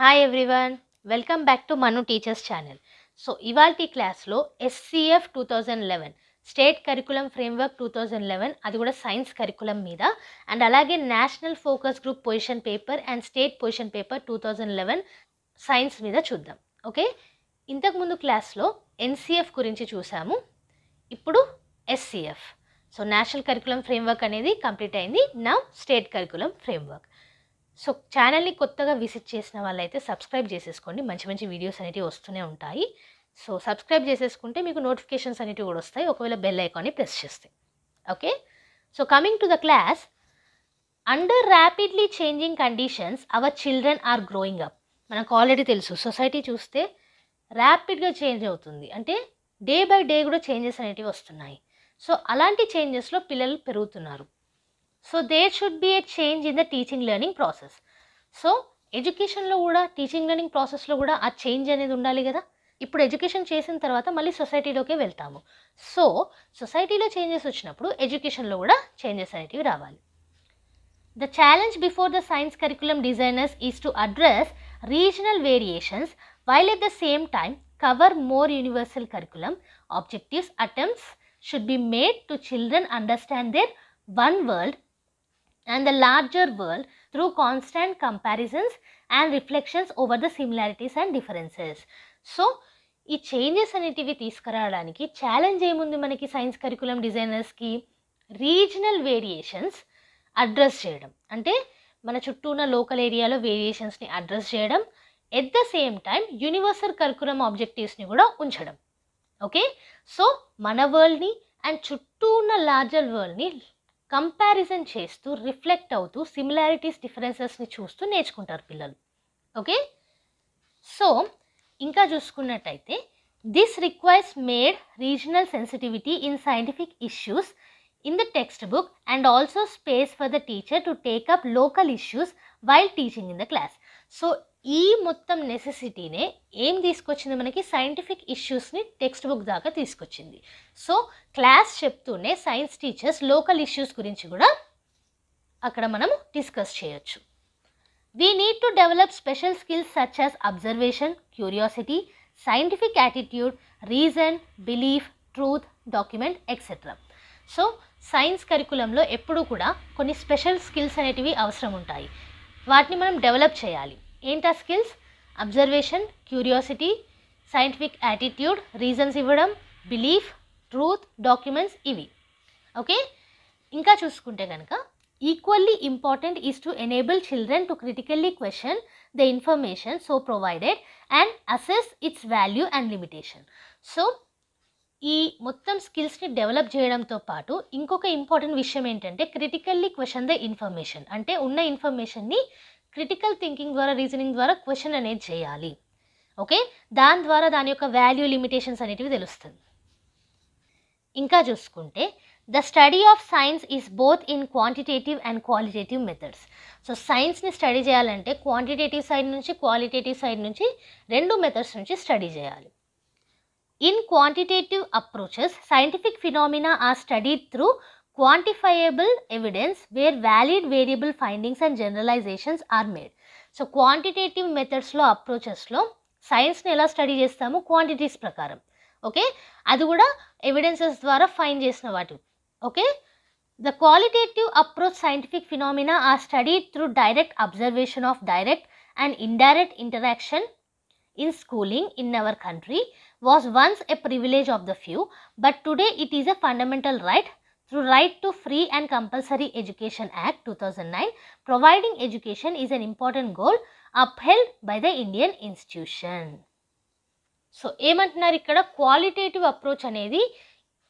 Hi everyone, welcome back to Manu teachers channel. So ఇవాల్టి క్లాస్లో SCF 2011 state curriculum framework 2011 అది కూడా science curriculum మీద అండ్ అలాగే national focus group position paper and state position paper 2011 science మీద చూద్దాం. Okay, ఇంతకుముందు క్లాస్లో NCF గురించి చూసాము, ఇప్పుడు SCF. So national curriculum framework అనేది కంప్లీట్ అయింది. నా స్టేట్ కరికులం ఫ్రేమ్వర్క్. సో ఛానల్ని కొత్తగా విజిట్ చేసిన వాళ్ళైతే సబ్స్క్రైబ్ చేసేసుకోండి, మంచి మంచి వీడియోస్ అనేవి వస్తూనే ఉంటాయి. సో సబ్స్క్రైబ్ చేసేసుకుంటే మీకు నోటిఫికేషన్స్ అనేవి కూడా వస్తాయి ఒకవేళ బెల్ ఐకాన్ని ప్రెస్ చేస్తే. Okay, so coming to the class, under rapidly changing conditions our children are growing up. మనకు ఆల్రెడీ తెలుసు, సొసైటీ చూస్తే ర్యాపిడ్గా చేంజ్ అవుతుంది, అంటే డే బై డే కూడా చేంజెస్ అనేవి వస్తున్నాయి. సో అలాంటి చేంజెస్లో పిల్లలు పెరుగుతున్నారు. So there should be a change in the teaching learning process. So ఎడ్యుకేషన్లో కూడా టీచింగ్ లెర్నింగ్ ప్రాసెస్లో కూడా ఆ చేంజ్ అనేది ఉండాలి కదా. ఇప్పుడు ఎడ్యుకేషన్ చేసిన తర్వాత మళ్ళీ సొసైటీలోకే వెళ్తాము. సో సొసైటీలో చేంజెస్ వచ్చినప్పుడు ఎడ్యుకేషన్లో కూడా చేంజెస్ అనేటివి రావాలి. The challenge before the science curriculum designers is to address regional variations while at the same time cover more universal curriculum objectives. Attempts should be made to children understand their one world and the larger world through constant comparisons and reflections over the similarities and differences. So ఈ changes అనేటివి తీసుకురావడానికి challenge ఏముంది మనకి science curriculum డిజైనర్స్కి? Regional variations address చేయడం, అంటే మన చుట్టూ ఉన్న లోకల్ ఏరియాలో వేరియేషన్స్ని అడ్రస్ చేయడం, at the same time universal curriculum ఆబ్జెక్టివ్స్ని కూడా ఉంచడం. ఓకే, సో మన వరల్డ్ని అండ్ చుట్టూ ఉన్న లార్జర్ వరల్డ్ని కంపారిజన్ చేస్తూ రిఫ్లెక్ట్ అవుతూ సిమిలారిటీస్ డిఫరెన్సెస్ని చూస్తూ నేర్చుకుంటారు పిల్లలు. ఓకే, సో ఇంకా చూసుకున్నట్టయితే this requires made regional sensitivity in scientific issues in the textbook and also space for the teacher to take up local issues while teaching in the class. So ఈ మొత్తం నెసెసిటీనే ఏం తీసుకొచ్చింది మనకి? సైంటిఫిక్ ఇష్యూస్ని టెక్స్ట్ బుక్ దాకా తీసుకొచ్చింది. So class చెప్తూనే science teachers local issues గురించి కూడా అక్కడ మనము డిస్కస్ చేయొచ్చు. We need to develop special skills such as observation, curiosity, scientific attitude, reason, belief, truth, document, etc. So science కరికులంలో ఎప్పుడు కూడా కొన్ని స్పెషల్ స్కిల్స్ అనేటివి అవసరం ఉంటాయి, వాటిని మనం డెవలప్ చేయాలి. ఏంటా skills? Observation, curiosity, scientific attitude, reasons ఇవ్వడం, బిలీఫ్, ట్రూత్, డాక్యుమెంట్స్, ఇవి. ఓకే, ఇంకా చూసుకుంటే కనుక equally important is to enable children to critically question the information so provided and assess it's value and limitation. So ఈ మొత్తం స్కిల్స్ని డెవలప్ చేయడంతో పాటు ఇంకొక ఇంపార్టెంట్ విషయం ఏంటంటే క్రిటికల్లీ క్వశ్చన్ ద ఇన్ఫర్మేషన్, అంటే ఉన్న ఇన్ఫర్మేషన్ని క్రిటికల్ థింకింగ్ ద్వారా, రీజనింగ్ ద్వారా క్వశ్చన్ అనేది చేయాలి. ఓకే, దాని ద్వారా దాని యొక్క వాల్యూ, లిమిటేషన్స్ అనేటివి తెలుస్తుంది. ఇంకా చూసుకుంటే the study of science is both in quantitative and qualitative methods. So సైన్స్ని స్టడీ చేయాలంటే క్వాంటిటేటివ్ సైడ్ నుంచి, క్వాలిటేటివ్ సైడ్ నుంచి, రెండు మెథడ్స్ నుంచి స్టడీ చేయాలి. In quantitative approaches, scientific phenomena are studied through quantifiable evidence where valid variable findings and generalizations are made. So quantitative methodsలో, అప్రోచెస్లో సైన్స్ని ఎలా study చేస్తాము? Quantities ప్రకారం. ఓకే, అది కూడా ఎవిడెన్సెస్ ద్వారా ఫైండ్ చేసిన వాటి. Okay, the qualitative approach scientific phenomena are studied through direct observation of direct and indirect interaction in schooling in our country was once a privilege of the few, but today it is a fundamental right through Right to Free and Compulsory Education Act 2009. Providing education is an important goal upheld by the Indian institution. So ఏమంటున్నారు ఇక్కడ? Qualitative approach అనేది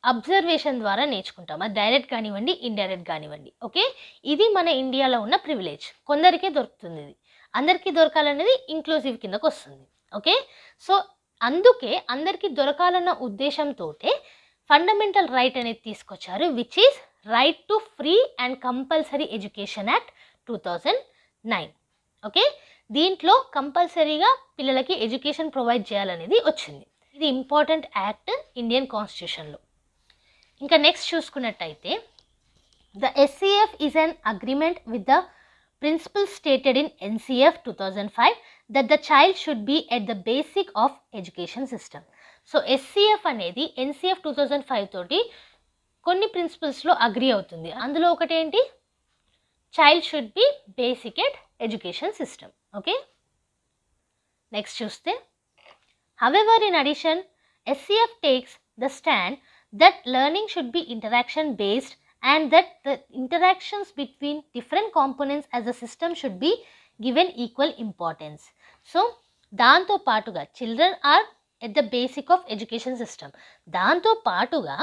observation ద్వారా నేర్చుకుంటాం, అది direct కానివ్వండి, indirect కానివ్వండి. Okay, ఇది మన ఇండియాలో ఉన్న ప్రివిలేజ్, కొందరికే దొరుకుతుంది, ఇది అందరికీ దొరకాలనేది ఇంక్లూజివ్ కిందకు వస్తుంది. ఓకే, సో అందుకే అందరికీ దొరకాలన్న ఉద్దేశంతో ఫండమెంటల్ రైట్ అనేది తీసుకొచ్చారు, which is right to free and compulsory education act 2009. Okay, దీంట్లో కంపల్సరీగా పిల్లలకి ఎడ్యుకేషన్ ప్రొవైడ్ చేయాలనేది వచ్చింది. ఇది ఇంపార్టెంట్ యాక్ట్ ఇండియన్ కాన్స్టిట్యూషన్లో. ఇంకా నెక్స్ట్ చూసుకున్నట్టయితే the SCF is an agreement with the principles stated in NCF 2005 that the child should be at the basic of education system. So SCF అనేది NCF 2005 తోటి కొన్ని ప్రిన్సిపల్స్లో agri అవుతుంది. అందులో ఒకటి ఏంటి, child should B basic at education system. Okay, next చూస్తే however in addition SCF takes the stand that learning should be interaction based and that the interactions between different components as a system should be given equal importance. So దాంతో పాటుగా children are at the basic of education system, దాంతో పాటుగా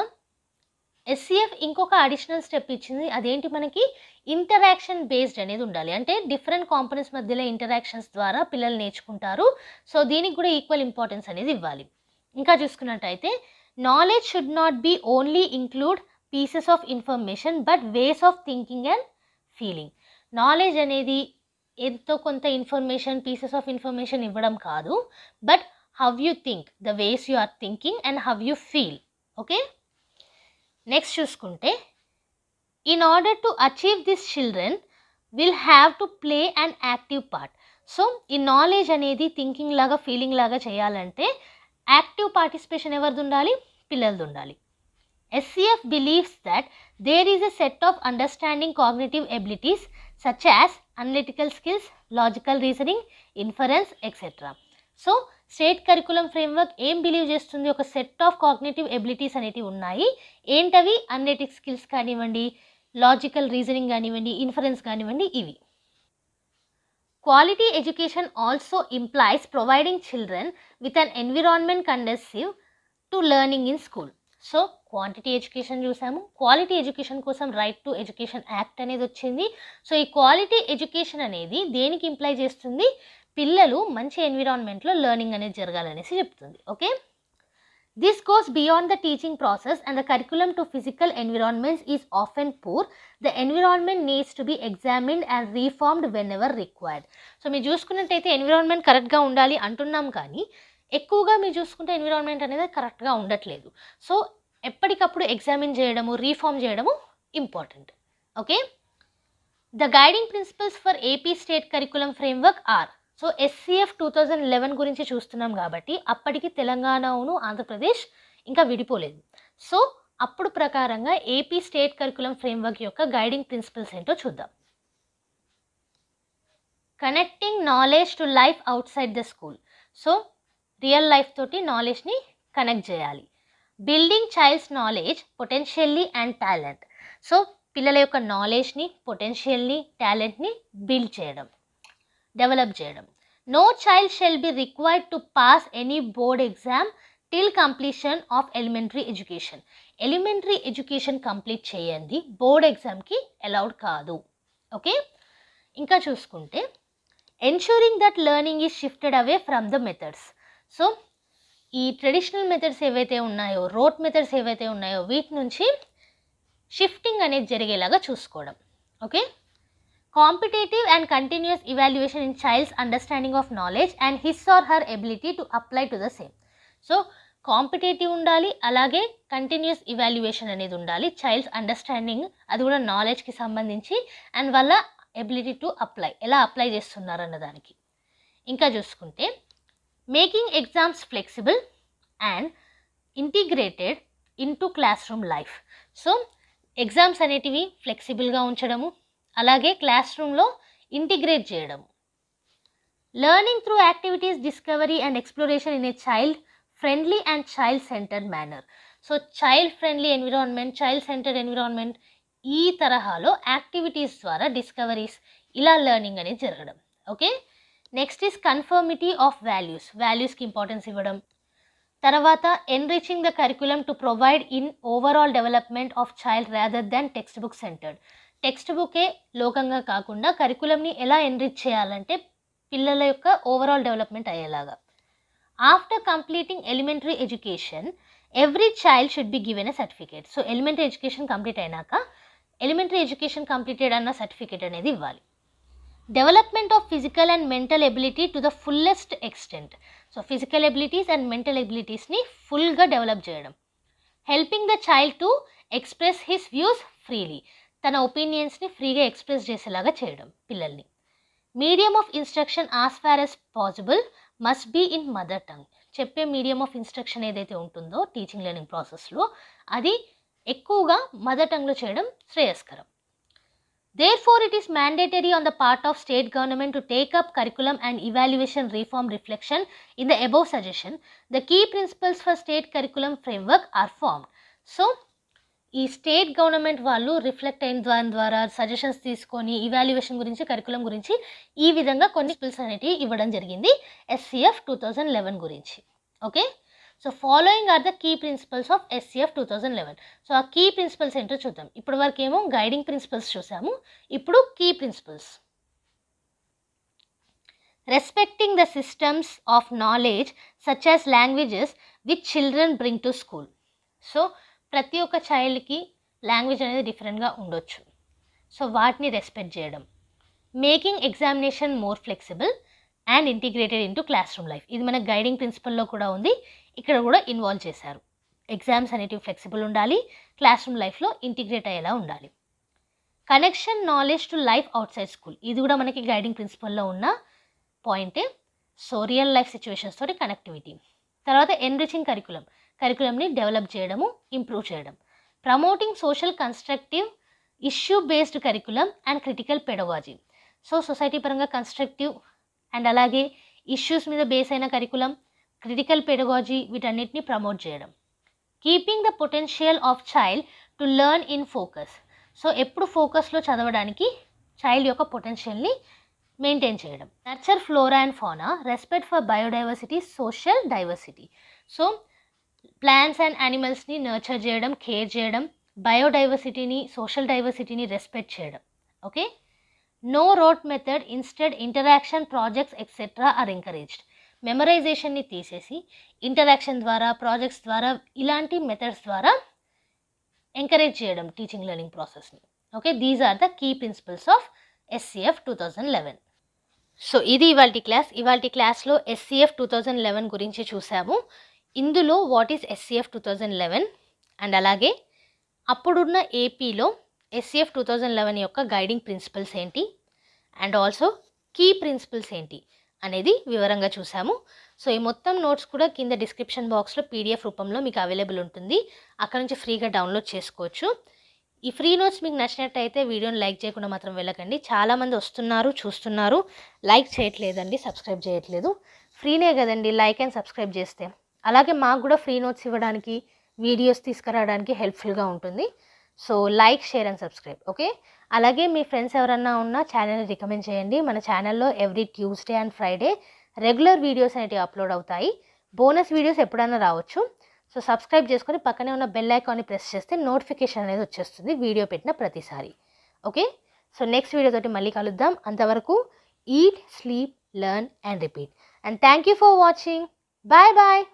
SCF ఇంకొక additional step ఇచ్చింది. అదేంటి, మనకి interaction based అనేది ఉండాలి. అంటే డిఫరెంట్ కాంపోనెంట్స్ మధ్యలో ఇంటరాక్షన్స్ ద్వారా పిల్లలు నేర్చుకుంటారు. సో దీనికి కూడా ఈక్వల్ ఇంపార్టెన్స్ అనేది ఇవ్వాలి. ఇంకా చూసుకున్నట్టయితే knowledge should not be only include pieces of information but ways of thinking and feeling. Knowledge అనేది ఎంతో కొంత ఇన్ఫర్మేషన్, పీసెస్ ఆఫ్ ఇన్ఫర్మేషన్ ఇవ్వడం కాదు, but how you think, the ways you are thinking and how you feel. Okay, next చూసుకుంటే in order to achieve this children will have to play and active part. So ఈ knowledge అనేది thinking లాగా, feeling లాగా చేయాలంటే active participation ఎవరిది ఉండాలి, పిల్లలది ఉండాలి. SCF believes that there is a set of understanding cognitive abilities such as analytical skills, logical reasoning, inference, etc. So state curriculum framework ఏం believe చేస్తుంది, ఒక సెట్ ఆఫ్ కాగ్నిటివ్ ఎబిలిటీస్ అనేటివి ఉన్నాయి. ఏంటవి, అనలిటిక్ స్కిల్స్ కానివ్వండి, లాజికల్ రీజనింగ్ కానివ్వండి, inference కానివ్వండి, ఇవి. Quality education also implies providing children with an environment conducive to learning in school. So quantity education చూసాము, క్వాలిటీ ఎడ్యుకేషన్ కోసం రైట్ టు ఎడ్యుకేషన్ యాక్ట్ అనేది వచ్చింది. సో ఈ క్వాలిటీ ఎడ్యుకేషన్ అనేది దేనికి ఇంప్లై చేస్తుంది, పిల్లలు మంచి ఎన్విరాన్మెంట్లో లెర్నింగ్ అనేది జరగాలనేసి చెప్తుంది. Okay, this goes beyond the teaching process and the curriculum to physical environments is often poor. The environment needs to be examined and reformed whenever required. So మీరు చూసుకున్నట్టయితే ఎన్విరాన్మెంట్ కరెక్ట్గా ఉండాలి అంటున్నాం, కానీ ఎక్కువగా మీరు చూసుకుంటే ఎన్విరాన్మెంట్ అనేది కరెక్ట్గా ఉండట్లేదు. సో ఎప్పటికప్పుడు ఎగ్జామిన్ చేయడము, రీఫార్మ్ చేయడము important. Okay, the guiding principles for AP state curriculum framework are. So SCF 2011 గురించి చూస్తున్నాం కాబట్టి అప్పటికి తెలంగాణను ఆంధ్రప్రదేశ్ ఇంకా విడిపోలేదు. సో అప్పుడు ప్రకారంగా ఏపీ స్టేట్ కరికులం ఫ్రేమ్వర్క్ యొక్క గైడింగ్ ప్రిన్సిపల్స్ ఏంటో చూద్దాం. Connecting knowledge to life outside the school. So real life తోటి నాలెడ్జ్ని కనెక్ట్ చేయాలి. Building child's knowledge, potentially and talent. So పిల్లల యొక్క నాలెడ్జ్ని, పొటెన్షియల్ని, టాలెంట్ని బిల్డ్ చేయడం, డెవలప్ చేయడం. No child shall be required to pass any board exam till completion of elementary education. Elementary education complete చేయండి, బోర్డ్ ఎగ్జామ్కి అలౌడ్ కాదు. ఓకే, ఇంకా చూసుకుంటే ensuring that learning is shifted away from the methods. So ఈ traditional methods ఏవైతే ఉన్నాయో, wrote methods ఏవైతే ఉన్నాయో, వీటి నుంచి షిఫ్టింగ్ అనేది జరిగేలాగా చూసుకోవడం. Okay, competitive and continuous evaluation in child's understanding of knowledge and his or her ability to apply to the same. So competitive ఉండాలి, అలాగే కంటిన్యూస్ ఇవాల్యుయేషన్ అనేది ఉండాలి. చైల్డ్స్ అండర్స్టాండింగ్ అది కూడా నాలెడ్జ్కి సంబంధించి, అండ్ వాళ్ళ ఎబిలిటీ టు అప్లై, ఎలా అప్లై చేస్తున్నారు అన్న దానికి. ఇంకా చూసుకుంటే making exams flexible and integrated into classroom life. So exams అనేటివి ఫ్లెక్సిబుల్గా ఉంచడము, అలాగే క్లాస్ రూమ్లో ఇంటిగ్రేట్ చేయడము. Learning through activities, discovery and exploration in a child friendly and child centred manner. So child friendly environment, child centred environment, ఈ తరహాలో activities ద్వారా discoveries, ఇలా లెర్నింగ్ అనేది జరగడం. Okay, next is conformity of values, వాల్యూస్కి importance ఇవ్వడం. తర్వాత enriching the curriculum to provide in overall development of child rather than textbook centred. Text బుకే లోకంగా కాకుండా కరికులంని ఎలా ఎన్రిచ్ చేయాలంటే పిల్లల యొక్క ఓవరాల్ డెవలప్మెంట్ అయ్యేలాగా. After completing elementary education every child should be given a certificate. So elementary education complete అయినాక ఎలిమెంటరీ ఎడ్యుకేషన్ కంప్లీటెడ్ అన్న సర్టిఫికేట్ అనేది ఇవ్వాలి. Development of physical and mental ability to the fullest extent. So physical abilities and mental ఎబిలిటీస్ని ఫుల్గా develop చేయడం. Helping the child to express his views freely, తన ఒపీనియన్స్ని ఫ్రీగా express చేసేలాగా చేయడం పిల్లల్ని. Medium of instruction as far as possible must be in mother tongue. చెప్పే medium of instruction ఏదైతే ఉంటుందో టీచింగ్ లెర్నింగ్ ప్రాసెస్లో అది ఎక్కువగా మదర్ టంగ్లో చేయడం శ్రేయస్కరం. Therefore, it is mandatory on the part of state government to take up curriculum and evaluation reform reflection in the above suggestion. The key principles for state curriculum framework are formed. So, ఈ state government వాళ్ళు reflect అయిన దాని ద్వారా suggestions తీసుకొని evaluation గురించి curriculum గురించి ఈ విధంగా కొన్ని ప్రిన్సిపల్స్ అనేవి ఇవ్వడం జరిగింది SCF 2011 గురించి. Okay, so following are the key principles of SCF 2011. So ఆ కీ ప్రిన్సిపల్స్ ఏంటో చూద్దాం. ఇప్పటి వరకు ఏమో గైడింగ్ ప్రిన్సిపల్స్ చూసాము, ఇప్పుడు key principles. Respecting the systems of knowledge such as languages which children bring to school. So ప్రతి ఒక్క చైల్డ్కి లాంగ్వేజ్ అనేది డిఫరెంట్గా ఉండొచ్చు, సో వాటిని రెస్పెక్ట్ చేయడం. Making examination more flexible and integrated into classroom life. ఇది మన గైడింగ్ ప్రిన్సిపల్లో కూడా ఉంది, ఇక్కడ కూడా ఇన్వాల్వ్ చేశారు. ఎగ్జామ్స్ అనేటివి ఫ్లెక్సిబుల్ ఉండాలి, క్లాస్ రూమ్ లైఫ్లో ఇంటిగ్రేట్ అయ్యేలా ఉండాలి. Connection knowledge to life out side school, ఇది కూడా మనకి గైడింగ్ ప్రిన్సిపల్లో ఉన్న పాయింటే. సో రియల్ లైఫ్ సిచ్యువేషన్స్ తోటి కనెక్టివిటీ. తర్వాత ఎన్రిచింగ్ కరికులం, కరికులంని డెవలప్ చేయడము, ఇంప్రూవ్ చేయడం. Promoting social constructive issue based curriculum and critical pedagogy. So society పరంగా కన్స్ట్రక్టివ్ అండ్ అలాగే ఇష్యూస్ మీద బేస్ అయిన కరికులం, క్రిటికల్ పెడగాజీ, వీటన్నిటిని ప్రమోట్ చేయడం. Keeping the potential of child to learn in focus. So ఎప్పుడు ఫోకస్లో చదవడానికి చైల్డ్ యొక్క పొటెన్షియల్ని మెయింటైన్ చేయడం. Nurture flora and fauna, respect for biodiversity, social diversity. So plants and యానిమల్స్ని నర్చర్ చేయడం, కేర్ చేయడం, బయోడైవర్సిటీని, సోషల్ డైవర్సిటీని రెస్పెక్ట్ చేయడం. Okay, no rote method, instead interaction, projects etcetera are encouraged. మెమరైజేషన్ని తీసేసి ఇంటరాక్షన్ ద్వారా, ప్రాజెక్ట్స్ ద్వారా, ఇలాంటి మెథడ్స్ ద్వారా ఎంకరేజ్ చేయడం టీచింగ్ లెర్నింగ్ ప్రాసెస్ని. Okay, these are the key principles of SCF 2011. So ఇది ఇవాల్టి క్లాస్లో SCF 2011 గురించి చూసాము. ఇందులో వాట్ ఈస్ SCF 2011 అండ్ అలాగే అప్పుడున్న ఏపీలో SCF 2011 యొక్క గైడింగ్ ప్రిన్సిపల్స్ ఏంటి అండ్ ఆల్సో కీ ప్రిన్సిపల్స్ ఏంటి అనేది వివరంగా చూసాము. సో ఈ మొత్తం నోట్స్ కూడా కింద డిస్క్రిప్షన్ బాక్స్లో PDF రూపంలో మీకు అవైలబుల్ ఉంటుంది, అక్కడ నుంచి ఫ్రీగా డౌన్లోడ్ చేసుకోవచ్చు. ఈ ఫ్రీ నోట్స్ మీకు నచ్చినట్టయితే వీడియోని లైక్ చేయకుండా మాత్రం వెళ్ళకండి. చాలామంది వస్తున్నారు, చూస్తున్నారు, లైక్ చేయట్లేదండి, సబ్స్క్రైబ్ చేయట్లేదు. ఫ్రీనే కదండి, లైక్ అండ్ సబ్స్క్రైబ్ చేస్తే. అలాగే మాకు కూడా ఫ్రీ నోట్స్ ఇవ్వడానికి, వీడియోస్ తీసుకురావడానికి హెల్ప్ఫుల్గా ఉంటుంది. So like, share and subscribe. Okay, అలాగే మీ ఫ్రెండ్స్ ఎవరన్నా ఉన్నా ఛానల్ని రికమెండ్ చేయండి. మన ఛానల్లో every Tuesday and Friday regular videos అనేవి అప్లోడ్ అవుతాయి. బోనస్ వీడియోస్ ఎప్పుడైనా రావచ్చు. సో సబ్స్క్రైబ్ చేసుకొని పక్కనే ఉన్న బెల్ ఐకాన్ని ప్రెస్ చేస్తే నోటిఫికేషన్ అనేది వచ్చేస్తుంది వీడియో పెట్టిన ప్రతిసారి. ఓకే, సో నెక్స్ట్ వీడియోతోటి మళ్ళీ కలుద్దాం. అంతవరకు eat, sleep, learn and repeat. And thank you for watching. Bye bye.